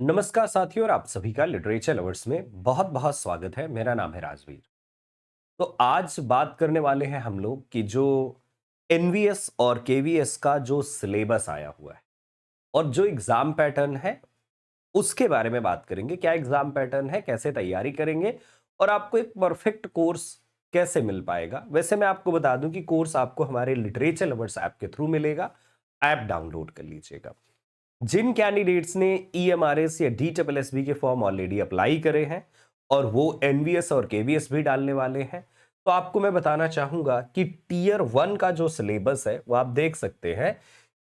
नमस्कार साथियों और आप सभी का लिटरेचर लवर्स में बहुत बहुत स्वागत है। मेरा नाम है राजवीर। तो आज बात करने वाले हैं हम लोग कि जो एनवीएस और केवीएस का जो सिलेबस आया हुआ है और जो एग्जाम पैटर्न है उसके बारे में बात करेंगे। क्या एग्जाम पैटर्न है, कैसे तैयारी करेंगे और आपको एक परफेक्ट कोर्स कैसे मिल पाएगा। वैसे मैं आपको बता दूं कि कोर्स आपको हमारे लिटरेचर लवर्स ऐप के थ्रू मिलेगा। ऐप डाउनलोड कर लीजिएगा। जिन कैंडिडेट्स ने ईएमआरएस या डीएसएसबी के फॉर्म ऑलरेडी अप्लाई करे हैं और वो एनवीएस और केवीएस भी डालने वाले हैं, तो आपको मैं बताना चाहूंगा कि टीयर 1 का जो सिलेबस है वो आप देख सकते हैं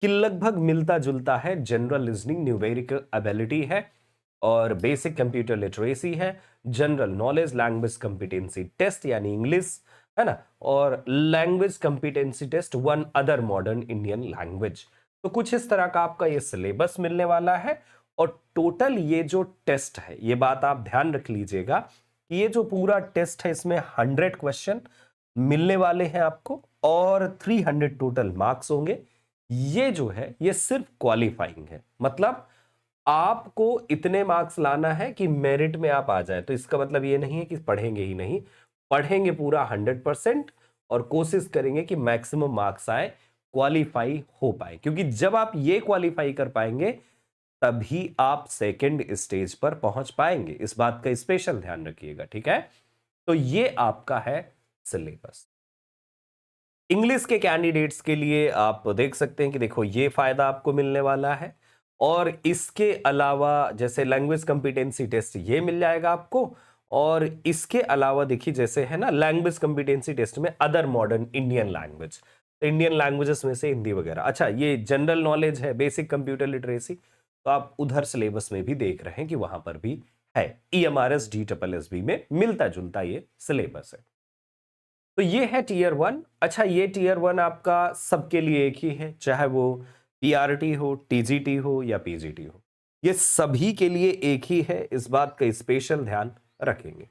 कि लगभग मिलता जुलता है। जनरल लिसनिंग, न्यूमेरिकल एबिलिटी है और बेसिक कंप्यूटर लिटरेसी है, general knowledge, language competency test यानी इंग्लिश है ना, और language competency test one other modern Indian language. तो कुछ इस तरह का आपका ये सिलेबस मिलने वाला है। और टोटल ये जो टेस्ट है, ये बात आप ध्यान रख लीजिएगा कि ये जो पूरा टेस्ट है इसमें 100 क्वेश्चन मिलने वाले हैं आपको और 300 टोटल मार्क्स होंगे। ये जो है ये सिर्फ क्वालिफाइंग है, मतलब आपको इतने मार्क्स लाना है कि मेरिट में आप आ जाए। तो इसका मतलब ये नहीं है कि पढ़ेंगे ही नहीं, पढ़ेंगे पूरा 100% और कोशिश करेंगे कि मैक्सिमम मार्क्स आए, क्वालिफाई हो पाए। क्योंकि जब आप ये क्वालिफाई कर पाएंगे तभी आप सेकंड स्टेज पर पहुंच पाएंगे। इस बात का स्पेशल ध्यान रखिएगा, ठीक है। तो ये आपका है सिलेबस। इंग्लिश के कैंडिडेट्स के लिए आप देख सकते हैं कि देखो ये फायदा आपको मिलने वाला है। और इसके अलावा जैसे लैंग्वेज कॉम्पिटेंसी टेस्ट ये मिल जाएगा आपको। और इसके अलावा देखिए जैसे है ना, लैंग्वेज कॉम्पिटेंसी टेस्ट में other modern Indian language, Indian languages में से हिंदी वगैरह। अच्छा, ये जनरल नॉलेज है, बेसिक कंप्यूटर लिटरेसी, तो आप उधर सिलेबस में भी देख रहे हैं कि वहां पर भी है। ईएमआरएस डीएसएसबी में मिलता जुलता ये सिलेबस है। तो ये है टीयर 1। अच्छा, ये टीयर 1 आपका सबके लिए एक ही है, चाहे वो पीआरटी हो, टीजीटी हो या पीजीटी हो, ये सभी के लिए एक ही है। इस बात का स्पेशल ध्यान रखेंगे।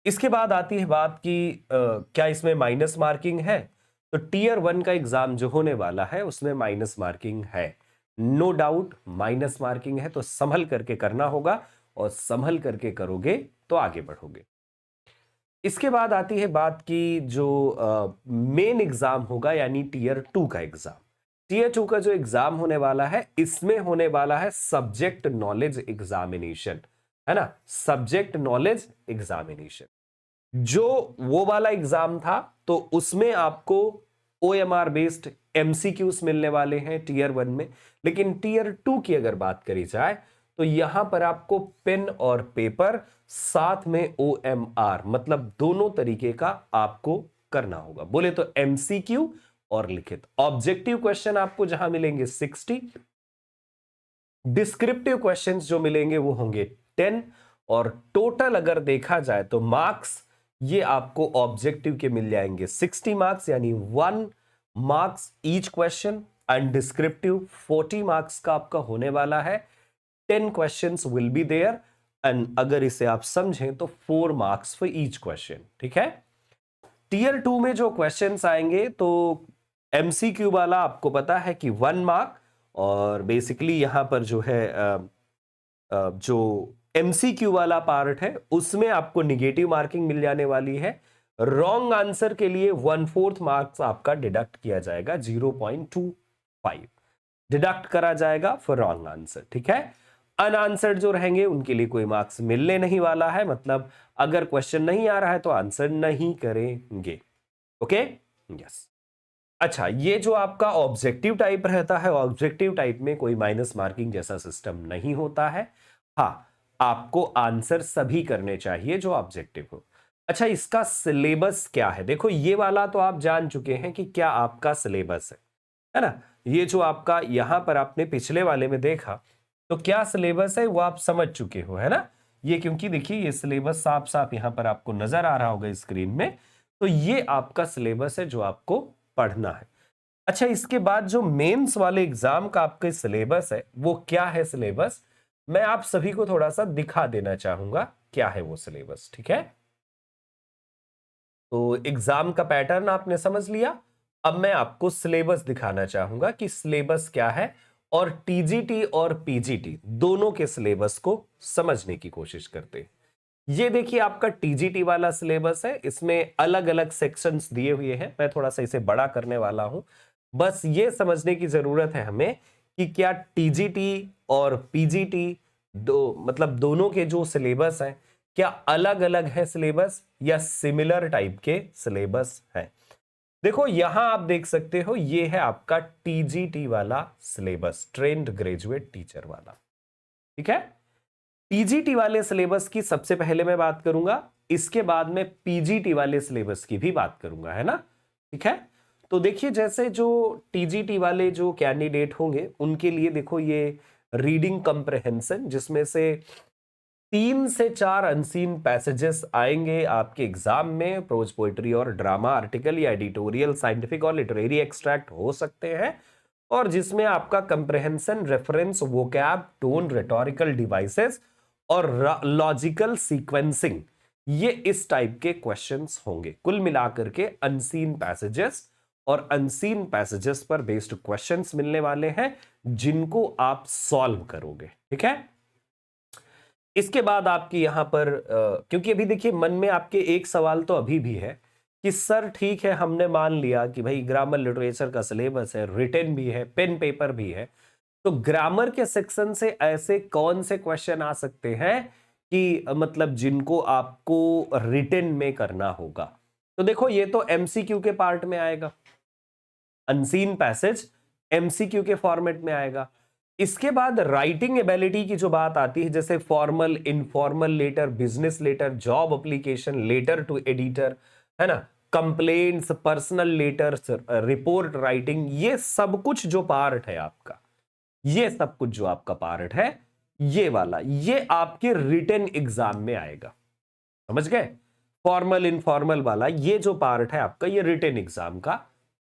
इसके बाद आती है बात कि क्या इसमें माइनस मार्किंग है। तो टीयर 1 का एग्जाम जो होने वाला है उसमें माइनस मार्किंग है, नो डाउट मेंस मार्किंग है। तो संभल करके करना होगा और संभल करके करोगे तो आगे बढ़ोगे। इसके बाद आती है बात की जो मेन एग्जाम होगा यानी टीयर 2 का एग्जाम। टीयर 2 का जो एग्जाम होने वाला है इसमें होने वाला है सब्जेक्ट नॉलेज एग्जामिनेशन, है ना, सब्जेक्ट नॉलेज एग्जामिनेशन। जो वो वाला एग्जाम था तो उसमें आपको ओएमआर बेस्ड एमसीक्यूज मिलने वाले हैं टीयर 1 में। लेकिन टीयर 2 की अगर बात करी जाए तो यहां पर आपको पेन और पेपर साथ में ओएमआर, मतलब दोनों तरीके का आपको करना होगा। बोले तो एमसीक्यू और लिखित। ऑब्जेक्टिव क्वेश्चन आपको जहां मिलेंगे 60, डिस्क्रिप्टिव क्वेश्चंस जो मिलेंगे वो होंगे 10। और टोटल अगर देखा जाए तो मार्क्स ये आपको ऑब्जेक्टिव के मिल जाएंगे 60 मार्क्स, यानी 1 marks each question. And descriptive 40 marks का आपका होने वाला है। 10 questions will be there and अगर इसे आप समझें तो 4 मार्क्स फॉर ईच क्वेश्चन, ठीक है। टीयर 2 में जो क्वेश्चंस आएंगे तो एमसीक्यू वाला आपको पता है कि 1 मार्क। और बेसिकली यहां पर जो है जो एमसीक्यू वाला पार्ट है उसमें आपको निगेटिव मार्किंग मिल जाने वाली है। रॉन्ग आंसर के लिए 1/4 मार्क्स आपका डिडक्ट किया जाएगा, 0.25 डिडक्ट करा जाएगा फॉर रॉन्ग आंसर, ठीक है। अनआंसर्ड जो रहेंगे उनके लिए कोई मार्क्स मिलने नहीं वाला है, मतलब अगर क्वेश्चन नहीं आ रहा है तो आंसर नहीं करेंगे। Okay, yes. अच्छा, ये जो आपका ऑब्जेक्टिव टाइप रहता है, ऑब्जेक्टिव टाइप में कोई माइनस मार्किंग जैसा सिस्टम नहीं होता है। हाँ, आपको आंसर सभी करने चाहिए जो ऑब्जेक्टिव हो। अच्छा, इसका सिलेबस क्या है? देखो ये वाला तो आप जान चुके हैं कि क्या आपका सिलेबस है ना। ये जो आपका यहां पर आपने पिछले वाले में देखा तो क्या सिलेबस है वो आप समझ चुके हो, है ना। ये क्योंकि देखिए ये सिलेबस साफ साफ यहां पर आपको नजर आ रहा होगा स्क्रीन में। तो ये आपका सिलेबस है जो आपको पढ़ना है। अच्छा, इसके बाद जो मेंस वाले एग्जाम का आपका सिलेबस है वो क्या है सिलेबस, मैं आप सभी को थोड़ा सा दिखा देना चाहूंगा क्या है वो सिलेबस, ठीक है। तो एग्जाम का पैटर्न आपने समझ लिया। अब मैं आपको सिलेबस दिखाना चाहूंगा कि सिलेबस क्या है और टीजीटी और पीजीटी दोनों के सिलेबस को समझने की कोशिश करते हैं। ये देखिए आपका टीजीटी वाला सिलेबस है, इसमें अलग अलग सेक्शंस दिए हुए हैं। मैं थोड़ा सा इसे बड़ा करने वाला हूं। बस ये समझने की जरूरत है हमें कि क्या टीजीटी और पीजीटी मतलब दोनों के जो सिलेबस हैं क्या अलग अलग है सिलेबस या सिमिलर टाइप के सिलेबस है। देखो यहां आप देख सकते हो, ये है आपका टीजीटी वाला सिलेबस, ट्रेंड ग्रेजुएट टीचर वाला। ठीक है, टीजीटी वाले सिलेबस की सबसे पहले मैं बात करूंगा, इसके बाद में पीजीटी वाले सिलेबस की भी बात करूंगा, है ना। ठीक है, तो देखिए जैसे जो टीजीटी वाले जो कैंडिडेट होंगे उनके लिए देखो ये रीडिंग कंप्रहेंशन, जिसमें से 3 से 4 अनसीन पैसेजेस आएंगे आपके एग्जाम में। प्रोज पोइट्री और ड्रामा आर्टिकल या एडिटोरियल, साइंटिफिक और लिटरेरी एक्सट्रैक्ट हो सकते हैं, और जिसमें आपका comprehension, reference, vocab, tone, rhetorical devices और लॉजिकल सीक्वेंसिंग, ये इस टाइप के क्वेश्चंस होंगे। कुल मिलाकर के अनसीन पैसेजेस और अनसीन पैसेजेस पर बेस्ड क्वेश्चंस मिलने वाले हैं, जिनको आप सॉल्व करोगे। ठीक है, इसके बाद आपकी यहां पर क्योंकि अभी देखिए मन में आपके एक सवाल तो अभी भी है कि सर ठीक है, हमने मान लिया कि भाई ग्रामर लिटरेचर का सिलेबस है, रिटन भी है, पेन पेपर भी है, तो ग्रामर के सेक्शन से ऐसे कौन से क्वेश्चन आ सकते हैं कि मतलब जिनको आपको रिटन में करना होगा। तो देखो ये तो एमसीक्यू के पार्ट में आएगा, अनसीन पैसेज एमसीक्यू के फॉर्मेट में आएगा। इसके बाद राइटिंग एबिलिटी की जो बात आती है, जैसे formal, informal letter, business letter, job application, letter to editor, है ना, complaints, personal letters, report writing, ये सब कुछ जो पार्ट है आपका, ये सब कुछ जो आपका पार्ट है, ये वाला, ये आपके रिटन एग्जाम में आएगा। समझ गए, फॉर्मल इनफॉर्मल वाला ये जो पार्ट है आपका, ये रिटन एग्जाम का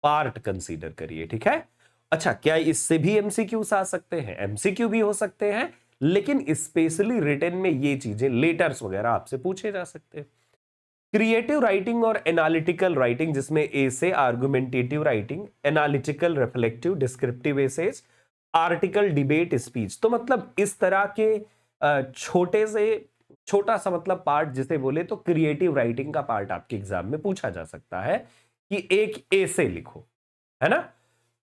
पार्ट कंसीडर करिए। ठीक है, अच्छा क्या इससे भी एमसीक्यूज आ सकते हैं? एमसीक्यू भी हो सकते हैं, लेकिन स्पेशली रिटन में ये चीजें, लेटर्स वगैरह आपसे पूछे जा सकते हैं। क्रिएटिव राइटिंग और एनालिटिकल राइटिंग, जिसमें essay, argumentative writing, analytical, reflective, descriptive essays, article, debate, speech, तो मतलब इस तरह के छोटे से छोटा सा मतलब पार्ट जिसे बोले तो क्रिएटिव राइटिंग का पार्ट आपके एग्जाम में पूछा जा सकता है कि एक एसे लिखो, है ना।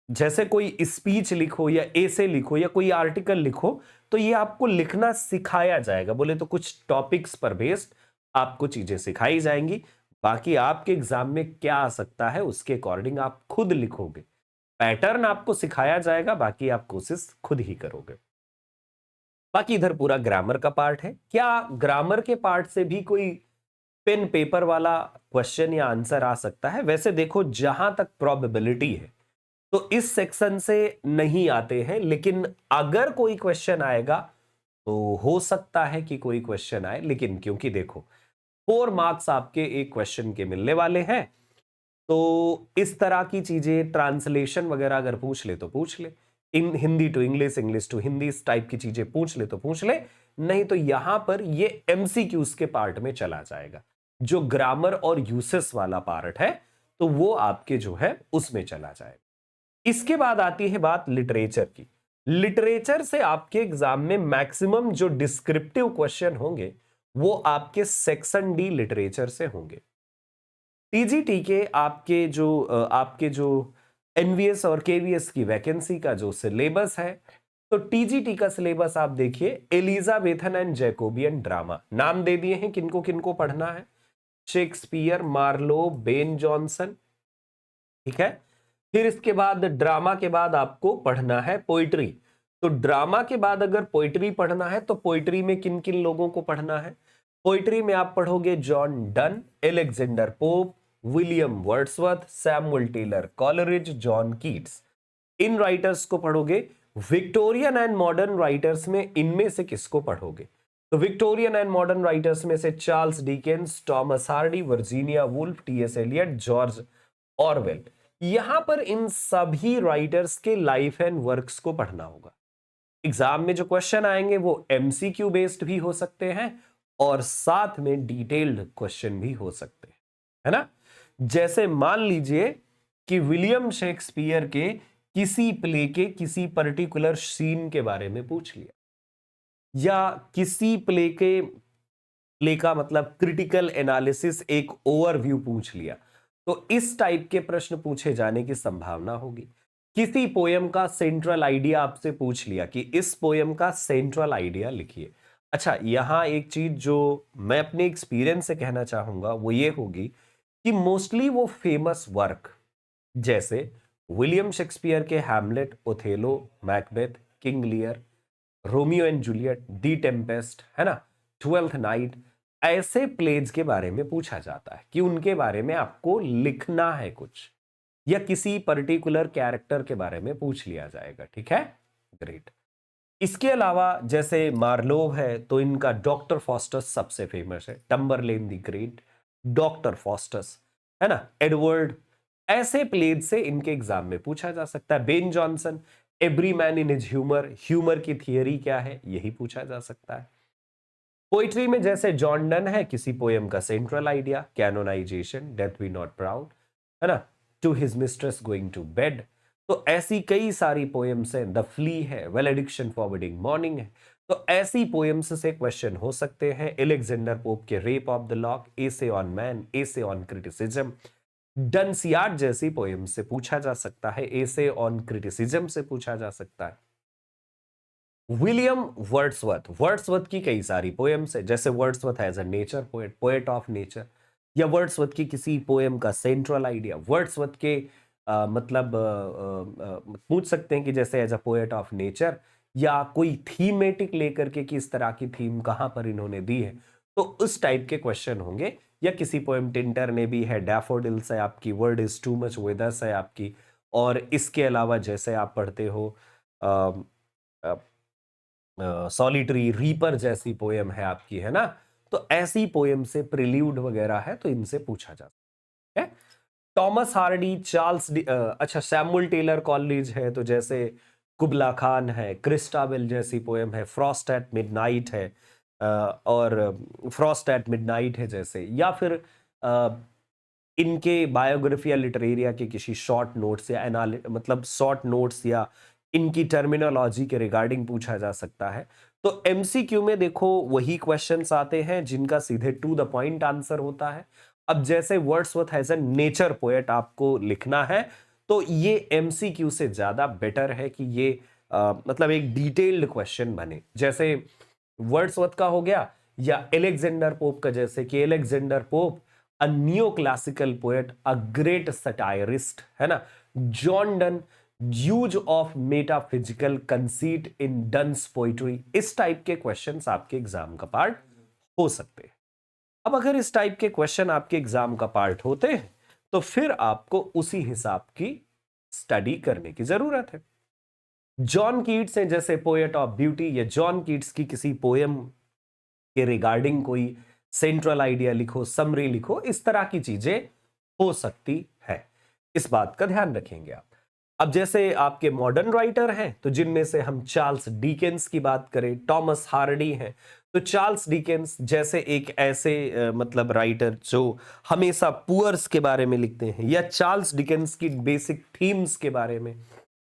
जैसे कोई स्पीच लिखो या एसे लिखो या कोई आर्टिकल लिखो, तो ये आपको लिखना सिखाया जाएगा, बोले तो कुछ टॉपिक्स पर बेस्ड आपको चीजें सिखाई जाएंगी। बाकी आपके एग्जाम में क्या आ सकता है उसके अकॉर्डिंग आप खुद लिखोगे, पैटर्न आपको सिखाया जाएगा, बाकी आप कोशिश खुद ही करोगे। बाकी इधर पूरा ग्रामर का पार्ट है। क्या ग्रामर के पार्ट से भी कोई पेन पेपर वाला क्वेश्चन या आंसर आ सकता है? वैसे देखो जहां तक प्रोबेबिलिटी है तो इस सेक्शन से नहीं आते हैं, लेकिन अगर कोई क्वेश्चन आएगा तो हो सकता है कि कोई क्वेश्चन आए। लेकिन क्योंकि देखो 4 मार्क्स आपके एक क्वेश्चन के मिलने वाले हैं, तो इस तरह की चीजें, ट्रांसलेशन वगैरह अगर पूछ ले तो पूछ ले, in Hindi to English, English to Hindi, इस टाइप की चीजें पूछ ले तो पूछ ले, नहीं तो यहां पर ये एमसीक्यूज के पार्ट में चला जाएगा। जो ग्रामर और यूसेस वाला पार्ट है तो वो आपके जो है उसमें चला जाएगा। इसके बाद आती है बात लिटरेचर की। लिटरेचर से आपके एग्जाम में मैक्सिमम जो डिस्क्रिप्टिव क्वेश्चन होंगे वो आपके सेक्शन डी लिटरेचर से होंगे। टीजीटी के आपके जो एनवीएस और केवीएस की वैकेंसी का जो सिलेबस है, तो टीजीटी का सिलेबस आप देखिए, एलिजाबेथन एंड जैकोबियन ड्रामा, नाम दे दिए हैं किनको किनको पढ़ना है, शेक्सपियर, मार्लो, बेन जॉनसन। ठीक है, फिर इसके बाद ड्रामा के बाद आपको पढ़ना है पोइट्री। तो ड्रामा के बाद अगर पोइट्री पढ़ना है तो पोइट्री में किन किन लोगों को पढ़ना है? पोइट्री में आप पढ़ोगे John Donne, Alexander Pope, William Wordsworth, Samuel Taylor Coleridge, John Keats. इन राइटर्स को पढ़ोगे। विक्टोरियन एंड मॉडर्न राइटर्स में इनमें से किसको पढ़ोगे? तो विक्टोरियन एंड मॉडर्न राइटर्स में से Charles Dickens, Thomas Hardy, Virginia Woolf, T S Eliot, George Orwell. यहां पर इन सभी राइटर्स के लाइफ एंड वर्क्स को पढ़ना होगा। एग्जाम में जो क्वेश्चन आएंगे वो एमसीक्यू बेस्ड भी हो सकते हैं और साथ में डिटेल्ड क्वेश्चन भी हो सकते हैं, है ना। जैसे मान लीजिए कि विलियम शेक्सपियर के किसी प्ले के किसी पर्टिकुलर सीन के बारे में पूछ लिया, या किसी प्ले का मतलब क्रिटिकल एनालिसिस, एक ओवरव्यू पूछ लिया, तो इस टाइप के प्रश्न पूछे जाने की संभावना होगी। किसी पोयम का सेंट्रल आइडिया आपसे पूछ लिया कि इस पोयम का सेंट्रल आइडिया लिखिए। अच्छा, यहां एक चीज जो मैं अपने एक्सपीरियंस से कहना चाहूंगा वो ये होगी कि मोस्टली वो फेमस वर्क, जैसे विलियम शेक्सपियर के Hamlet, Othello, Macbeth, King Lear, Romeo and Juliet, the Tempest, है ना, ट्वेल्थ नाइट, ऐसे प्लेज के बारे में पूछा जाता है कि उनके बारे में आपको लिखना है कुछ, या किसी पर्टिकुलर कैरेक्टर के बारे में पूछ लिया जाएगा। ठीक है, ग्रेट। इसके अलावा जैसे मार्लोव है तो इनका डॉक्टर फॉस्टस सबसे फेमस है, टम्बरलेन द ग्रेट, डॉक्टर फॉस्टस, है ना, एडवर्ड, ऐसे प्लेज से इनके एग्जाम में पूछा जा सकता है। Ben Jonson, every man in his humour, humour की थियरी क्या है, यही पूछा जा सकता है। पोइट्री में जैसे जॉन डन है, किसी पोएम का central idea, canonization, death we not proud, है ना, to his mistress going to bed, तो ऐसी कई सारी पोएम्स हैं। द फ्ली है, वेलेडिक्शन फॉरवर्डिंग मॉर्निंग है, तो ऐसी पोएम्स से क्वेश्चन हो सकते हैं। एलेक्जेंडर पोप के Rape of the Lock, essay on man, essay on criticism, Dunciad जैसी पोएम से पूछा जा सकता है, एसे ऑन क्रिटिसिज्म से पूछा जा सकता है। विलियम वर्ड्सवर्थ, वर्ड्सवर्थ की कई सारी पोएम्स है, जैसे Wordsworth as a nature poet, poet of nature, या वर्ड्सवर्थ की किसी पोएम का सेंट्रल आइडिया, वर्ड्सवर्थ के पूछ सकते हैं कि जैसे as a poet of nature, या कोई थीमेटिक लेकर के कि इस तरह की थीम कहां पर इन्होंने दी है, तो उस टाइप के क्वेश्चन होंगे। या किसी पोएम टिंटर ने भी है, डैफोडिल्स है आपकी, word is too much with us है आपकी, और इसके अलावा जैसे आप पढ़ते हो सॉलिटरी रीपर जैसी पोएम है आपकी, है ना, तो ऐसी पोएम से प्रिल्यूड वगैरह है तो इनसे पूछा जा सकता है। टॉमस हार्डी, अच्छा सैमुअल टेलर कॉलेज है, तो जैसे कुबला खान है, क्रिस्टाबेल जैसी पोएम है, फ्रॉस्ट एट मिडनाइट है, और फ्रॉस्ट एट मिडनाइट है जैसे, या फिर इनके बायोग्राफी या लिटरेरिया के किसी शॉर्ट नोट्स या मतलब शॉर्ट नोट्स या इनकी टर्मिनोलॉजी के रिगार्डिंग पूछा जा सकता है। तो एमसीक्यू में देखो वही क्वेश्चंस आते हैं जिनका सीधे टू द पॉइंट आंसर होता है। अब जैसे Wordsworth as a nature poet आपको लिखना है, तो ये एमसीक्यू से ज्यादा बेटर है कि ये मतलब एक डिटेल्ड क्वेश्चन बने। जैसे वर्ड्सवर्थ का हो गया, या एलेक्जेंडर पोप का, जैसे कि Alexander Pope a new classical poet, a great satirist, है ना, John Donne, use of metaphysical conceit in Donne's poetry, इस टाइप के क्वेश्चंस आपके एग्जाम का पार्ट हो सकते हैं। अब अगर इस टाइप के क्वेश्चन आपके एग्जाम का पार्ट होते हैं तो फिर आपको उसी हिसाब की स्टडी करने की जरूरत है। जॉन कीट्स हैं जैसे पोएट ऑफ ब्यूटी, या जॉन कीट्स की किसी पोएम के रिगार्डिंग कोई सेंट्रल आइडिया लिखो, समरी लिखो, इस तरह की चीजें हो सकती है। इस बात का ध्यान रखेंगे आप। अब जैसे आपके मॉडर्न राइटर हैं, तो जिनमें से हम चार्ल्स डिकेंस की बात करें, टॉमस हार्डी हैं, तो चार्ल्स डिकेंस जैसे एक ऐसे मतलब राइटर जो हमेशा पुअर्स के बारे में लिखते हैं, या चार्ल्स डिकेंस की बेसिक थीम्स के बारे में,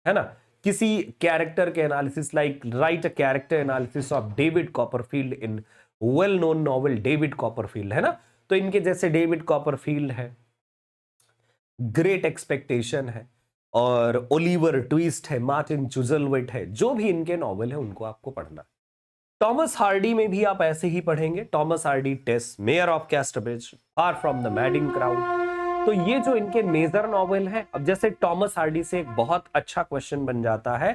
है ना, किसी कैरेक्टर के analysis, like right a character analysis of David Copperfield in well known novel David Copperfield, है ना, तो इनके जैसे डेविड कॉपरफील्ड है, ग्रेट एक्सपेक्टेशन है, और ओलिवर ट्विस्ट है, मार्टिन चुजलविट है, जो भी इनके नॉवेल है उनको आपको पढ़ना। टॉमस हार्डी में भी आप ऐसे ही पढ़ेंगे, Thomas Hardy, Tess, Mayor of Casterbridge, far from the madding crowd, तो ये जो इनके मेजर नॉवेल है। अब जैसे टॉमस हार्डी से एक बहुत अच्छा क्वेश्चन बन जाता है,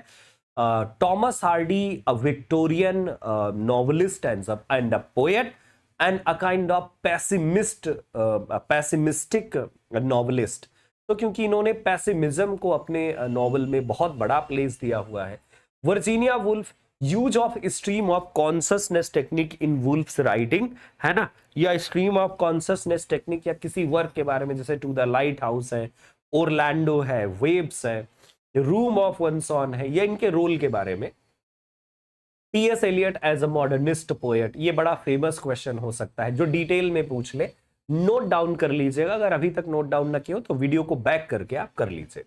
Thomas Hardy a Victorian novelist and a poet and a kind of pessimistic novelist, तो क्योंकि इन्होंने पैसिमिज्म को अपने नॉवल में बहुत बड़ा प्लेस दिया हुआ है। Virginia Woolf, use of stream of consciousness technique in wolves writing, है ना, या स्ट्रीम ऑफ कॉन्शसनेस टेक्निक, या किसी वर्क के बारे में जैसे टू द लाइट हाउस है, ओरलैंडो है, वेव्स है, रूम ऑफ वन सॉन है, या इनके रोल के बारे में। T S Eliot as a modernist poet, ये बड़ा फेमस क्वेश्चन हो सकता है जो डिटेल में पूछ ले, नोट डाउन कर लीजिएगा। अगर अभी तक नोट डाउन ना किया हो तो वीडियो को बैक करके आप कर लीजिए।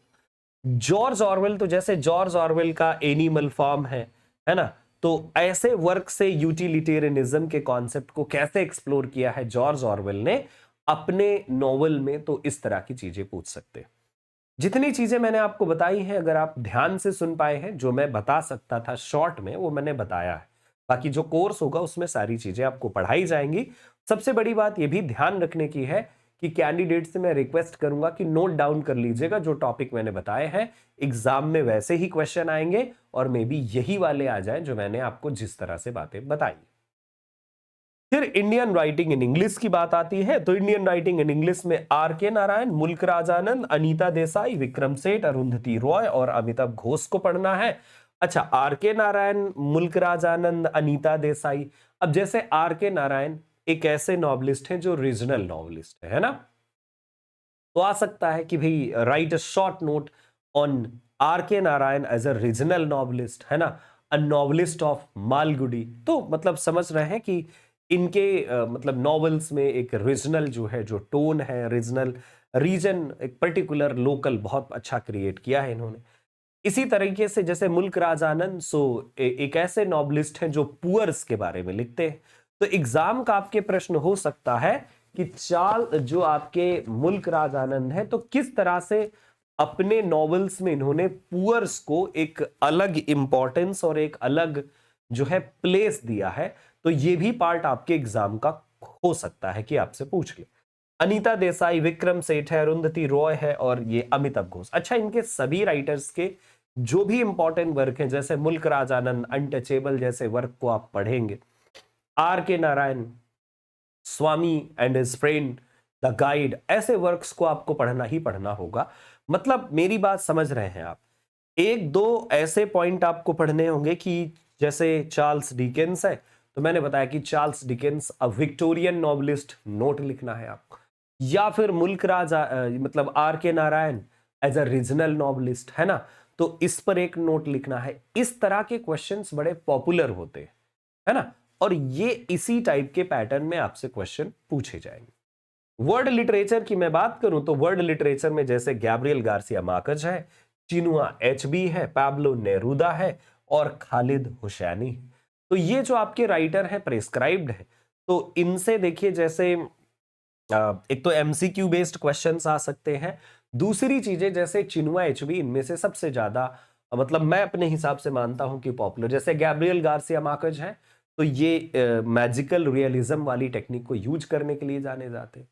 जॉर्ज ऑरवेल, तो जैसे जॉर्ज ऑरवेल का एनिमल फार्म है ना, तो ऐसे वर्क से यूटिलिटेरियनिज्म के कॉन्सेप्ट को कैसे एक्सप्लोर किया है जॉर्ज ऑरवेल ने अपने नॉवल में, तो इस तरह की चीजें पूछ सकते हैं। जितनी चीजें मैंने आपको बताई हैं, अगर आप ध्यान से सुन पाए हैं, जो मैं बता सकता था शॉर्ट में वो मैंने बताया है। बाकी जो कोर्स होगा उसमें सारी चीजें आपको पढ़ाई जाएंगी। सबसे बड़ी बात ये भी ध्यान रखने की है कि कैंडिडेट से मैं रिक्वेस्ट करूंगा कि नोट डाउन कर लीजिएगा जो टॉपिक मैंने बताए हैं। एग्जाम में वैसे ही क्वेश्चन आएंगे और मे बी यही वाले आ जाएं जो मैंने आपको जिस तरह से बातें बताई। फिर इंडियन राइटिंग इन इंग्लिश की बात आती है, तो इंडियन राइटिंग इन इंग्लिश में आर के नारायण, मुल्क राज आनंद, अनीता देसाई, विक्रम सेठ, अरुंधति रॉय और अमिताभ घोष को पढ़ना है। अच्छा, आर के नारायण, मुल्क राज आनंद, अनीता देसाई। अब जैसे आर के नारायण एक ऐसे नॉवलिस्ट हैं जो रीजनल नॉवलिस्ट है ना, तो आ सकता है कि भाई write a short note on R K Narayan as a regional novelist, है ना, अ नॉवलिस्ट ऑफ मालगुडी। तो मतलब समझ रहे हैं कि इनके मतलब नॉवेल्स में एक रीजनल जो है, जो टोन है, रीजनल रीजन, एक पर्टिकुलर लोकल बहुत अच्छा क्रिएट किया है इन्होंने। इसी तरीके से जैसे मुल्क राज आनंद, एक ऐसे नॉवलिस्ट हैं जो पुअर्स के बारे में लिखते हैं। तो एग्जाम का आपके प्रश्न हो सकता है कि चाल जो आपके मुल्क राज आनंद है, तो किस तरह से अपने नॉवेल्स में इन्होंने पुअर्स को एक अलग इंपॉर्टेंस और एक अलग जो है प्लेस दिया है। तो ये भी पार्ट आपके एग्जाम का हो सकता है कि आपसे पूछ ले। अनीता देसाई, विक्रम सेठ है, अरुंधति रॉय है और ये अमिताभ घोष। अच्छा, इनके सभी राइटर्स के जो भी इंपॉर्टेंट वर्क हैं, जैसे मुल्क राज आनंद, अनटचेबल जैसे वर्क को आप पढ़ेंगे, R K Narayan, Swami and his friend, the guide, ऐसे वर्क्स को आपको पढ़ना ही पढ़ना होगा। मतलब मेरी बात समझ रहे हैं आप। एक दो ऐसे पॉइंट आपको पढ़ने होंगे कि जैसे चार्ल्स डिकेंस है, तो मैंने बताया कि चार्ल्स डिकेंस अ विक्टोरियन नॉवलिस्ट, नोट लिखना है आपको। या फिर मुल्क राज मतलब R K Narayan as a regional novelist, है ना, तो इस पर एक नोट लिखना है। इस तरह के क्वेश्चंस बड़े पॉपुलर होते हैं, है ना, और ये इसी टाइप के पैटर्न में आपसे क्वेश्चन पूछे जाएंगे। वर्ड लिटरेचर की मैं बात करूं तो वर्ड लिटरेचर में जैसे गैब्रियल गार्सिया मार्केज है, चिनुआ एचबी है, पाब्लो नेरूदा है और खालिद हुसैनी। तो ये जो आपके राइटर हैं प्रेस्क्राइब्ड है, तो इनसे देखिए जैसे एक तो एमसीक्यू बेस्ड क्वेश्चंस आ सकते हैं। दूसरी चीजें जैसे चिनुआ एचबी इनमें से सबसे ज्यादा मतलब मैं अपने हिसाब से मानता हूं कि पॉपुलर। जैसे गैब्रियल गार्सिया मार्केज है, तो ये मैजिकल रियलिज्म वाली टेक्निक को यूज करने के लिए जाने जाते हैं।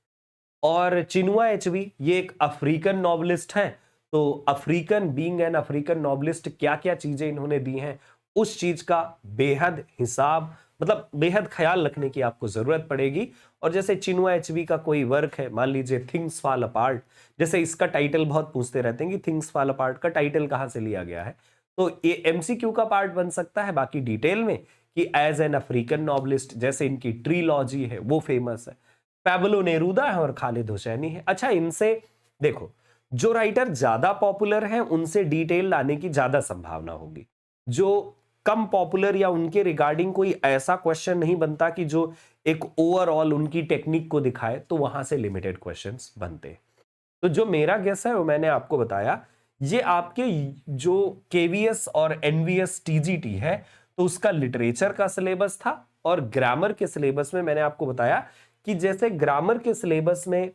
और चिनुआ एचवी ये एक अफ्रीकन नॉवलिस्ट हैं, तो African being an African novelist क्या क्या चीजें इन्होंने दी हैं उस चीज का बेहद हिसाब, मतलब बेहद ख्याल रखने की आपको जरूरत पड़ेगी। और जैसे चिनुआ एचवी का कोई वर्क है, मान लीजिए थिंग्स फॉल अपार्ट, जैसे इसका टाइटल बहुत पूछते रहते हैं कि थिंग्स फॉल अपार्ट का टाइटल कहां से लिया गया है, तो ये एमसीक्यू का पार्ट बन सकता है। बाकी डिटेल में कि एज एन अफ्रीकन नॉवलिस्ट, जैसे इनकी ट्रीलॉजी है वो फेमस है, पैब्लो नेरूदा है और खालिद हुसैनी है। अच्छा, इनसे देखो जो राइटर ज्यादा पॉपुलर हैं उनसे डिटेल लाने की ज्यादा संभावना होगी। जो कम पॉपुलर या उनके रिगार्डिंग कोई ऐसा क्वेश्चन नहीं बनता कि जो एक ओवरऑल उनकी टेक्निक को दिखाए, तो वहां से लिमिटेड क्वेश्चंस बनते हैं। तो जो मेरा गेस है वो मैंने आपको बताया। ये आपके जो केवीएस और एनवीएस टीजीटी है, तो उसका लिटरेचर का सिलेबस था। और ग्रामर के सिलेबस में मैंने आपको बताया कि जैसे ग्रामर के सिलेबस में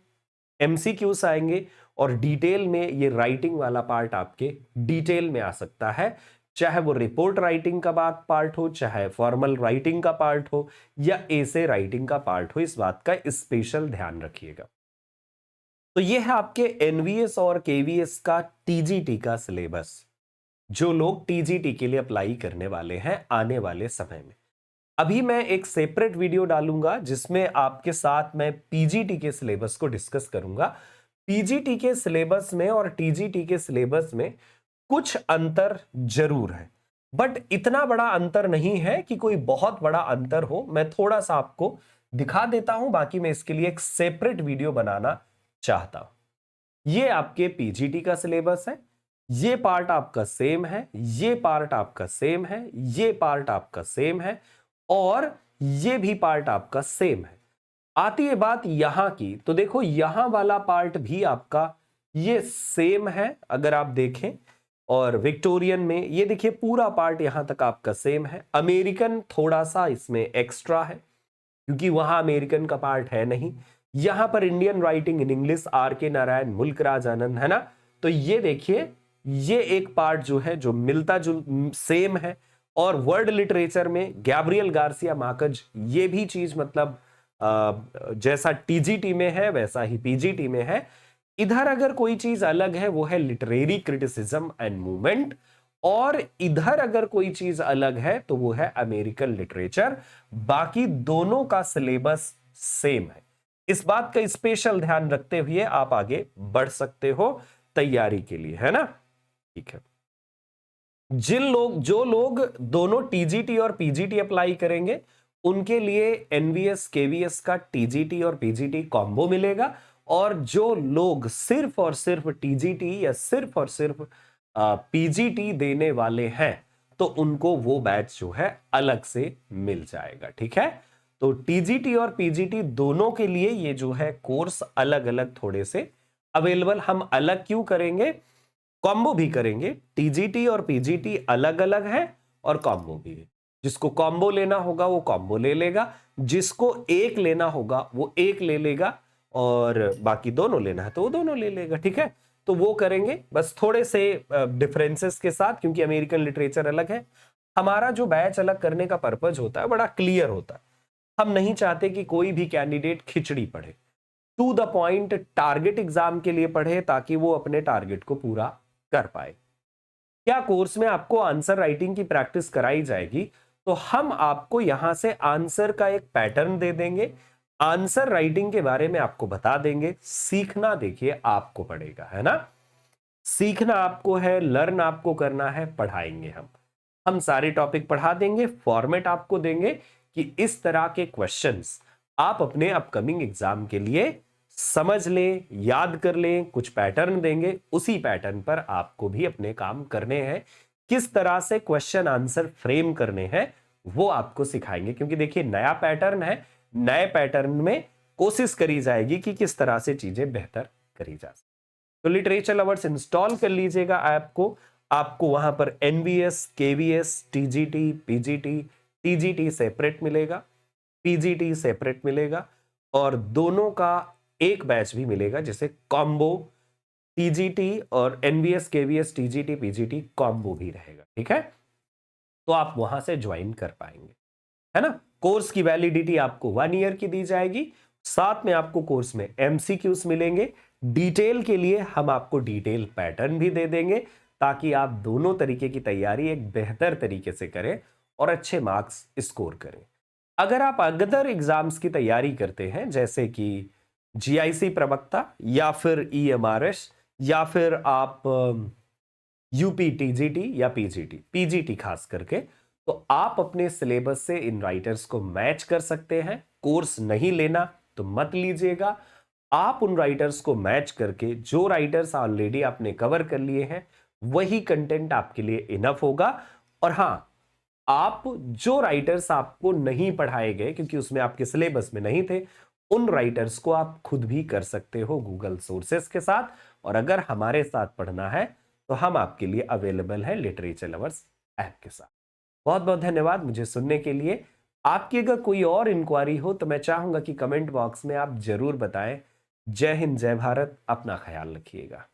एमसीक्यूज आएंगे और डिटेल में ये राइटिंग वाला पार्ट आपके डिटेल में आ सकता है, चाहे वो रिपोर्ट राइटिंग का बात पार्ट हो, चाहे फॉर्मल राइटिंग का पार्ट हो या एसे राइटिंग का पार्ट हो। इस बात का स्पेशल ध्यान रखिएगा। तो ये है आपके एनवीएस और केवीएस का टीजीटी का सिलेबस, जो लोग टीजीटी के लिए अप्लाई करने वाले हैं आने वाले समय में। अभी मैं एक सेपरेट वीडियो डालूंगा जिसमें आपके साथ मैं पीजीटी के सिलेबस को डिस्कस करूंगा। पीजीटी के सिलेबस में और टीजीटी के सिलेबस में कुछ अंतर जरूर है, बट इतना बड़ा अंतर नहीं है कि कोई बहुत बड़ा अंतर हो। मैं थोड़ा सा आपको दिखा देता हूं, बाकी मैं इसके लिए एक सेपरेट वीडियो बनाना चाहता हूं। ये आपके पीजीटी का सिलेबस है, ये पार्ट आपका सेम है, ये पार्ट आपका सेम है, ये पार्ट आपका सेम है और ये भी पार्ट आपका सेम है। आती है बात यहां की, तो देखो यहां वाला पार्ट भी आपका ये सेम है अगर आप देखें। और विक्टोरियन में ये देखिए पूरा पार्ट यहां तक आपका सेम है। अमेरिकन थोड़ा सा इसमें एक्स्ट्रा है क्योंकि वहां अमेरिकन का पार्ट है नहीं। यहां पर Indian writing in English R K Narayan, Mulk Raj आनंद, है ना। तो ये देखिए ये एक पार्ट जो है जो मिलता जुल सेम है। और वर्ड लिटरेचर में गैब्रियल गार्सिया मार्केज, ये भी चीज मतलब जैसा टीजीटी में है वैसा ही पीजीटी में है। इधर अगर कोई चीज अलग है वो है लिटरेरी क्रिटिसिज्म एंड मूवमेंट, और इधर अगर कोई चीज अलग है तो वो है अमेरिकन लिटरेचर। बाकी दोनों का सिलेबस सेम है। इस बात का स्पेशल ध्यान रखते हुए आप आगे बढ़ सकते हो तैयारी के लिए, है ना। ठीक है, जो लोग दोनों टीजीटी और पीजीटी अप्लाई करेंगे उनके लिए एनवीएस केवीएस का टीजीटी और पीजीटी कॉम्बो मिलेगा। और जो लोग सिर्फ और सिर्फ टीजीटी या सिर्फ और सिर्फ पीजीटी देने वाले हैं तो उनको वो बैच जो है अलग से मिल जाएगा। ठीक है, तो टीजीटी और पीजीटी दोनों के लिए ये जो है कोर्स अलग अलग थोड़े से अवेलेबल। हम अलग क्यों करेंगे, कॉम्बो भी करेंगे। टीजीटी और पीजीटी अलग अलग है और कॉम्बो भी है। जिसको कॉम्बो लेना होगा वो कॉम्बो ले लेगा, जिसको एक लेना होगा वो एक ले लेगा, और बाकी दोनों लेना है तो वो दोनों ले लेगा। ठीक है, तो वो करेंगे बस थोड़े से डिफरेंसेस के साथ, क्योंकि अमेरिकन लिटरेचर अलग है। हमारा जो बैच अलग करने का पर्पज होता है बड़ा क्लियर होता है। हम नहीं चाहते कि कोई भी कैंडिडेट खिचड़ी पढ़े, to the point target exam के लिए पढ़े ताकि वो अपने टारगेट को पूरा कर पाए। क्या कोर्स में आपको आंसर राइटिंग की प्रैक्टिस कराई जाएगी, तो हम आपको यहां से आंसर का एक पैटर्न दे देंगे, आंसर राइटिंग के बारे में आपको बता देंगे। सीखना देखिए आपको पड़ेगा, है ना। सीखना आपको है, लर्न आपको करना है, पढ़ाएंगे हम सारे टॉपिक पढ़ा देंगे। फॉर्मेट आपको देंगे कि इस तरह के क्वेश्चंस आप अपने अपकमिंग एग्जाम के लिए समझ लें, याद कर लें। कुछ पैटर्न देंगे, उसी पैटर्न पर आपको भी अपने काम करने हैं। किस तरह से क्वेश्चन आंसर फ्रेम करने हैं वो आपको सिखाएंगे, क्योंकि देखिए नया पैटर्न है। नए पैटर्न में कोशिश करी जाएगी कि किस तरह से चीजें बेहतर करी जा सके। तो लिटरेचर लवर्स इंस्टॉल कर लीजिएगा ऐप को। आपको वहां पर NVS, KVS, TGT, PGT, TGT separate मिलेगा, पीजीटी सेपरेट मिलेगा, और दोनों का एक बैच भी मिलेगा जिसे कॉम्बो टीजीटी और NVS KVS TGT PGT combo भी रहेगा। ठीक है, तो आप वहां से ज्वाइन कर पाएंगे, है ना। कोर्स की वैलिडिटी आपको 1 ईयर की दी जाएगी। साथ में आपको कोर्स में एमसीक्यूज मिलेंगे। डिटेल के लिए हम आपको डिटेल पैटर्न भी दे देंगे ताकि आप दोनों तरीके की तैयारी एक बेहतर तरीके से करें और अच्छे मार्क्स स्कोर करें। अगर आप अदर एग्जाम्स की तैयारी करते हैं जैसे कि जीआईसी प्रवक्ता या फिर ईएमआरएस या फिर आप यूपी टीजीटी या पीजीटी, पीजीटी खास करके, तो आप अपने सिलेबस से इन राइटर्स को मैच कर सकते हैं। कोर्स नहीं लेना तो मत लीजिएगा। आप उन राइटर्स को मैच करके जो राइटर्स ऑलरेडी आपने कवर कर लिए हैं वही कंटेंट आपके लिए इनफ होगा। और हां, आप जो राइटर्स आपको नहीं पढ़ाए गए क्योंकि उसमें आपके सिलेबस में नहीं थे, उन राइटर्स को आप खुद भी कर सकते हो गूगल सोर्सेस के साथ। और अगर हमारे साथ पढ़ना है तो हम आपके लिए अवेलेबल है लिटरेचर लवर्स ऐप के साथ। बहुत बहुत धन्यवाद मुझे सुनने के लिए। आपकी अगर कोई और इंक्वायरी हो तो मैं चाहूंगा कि कमेंट बॉक्स में आप जरूर बताएं। जय हिंद, जय भारत, अपना ख्याल रखिएगा।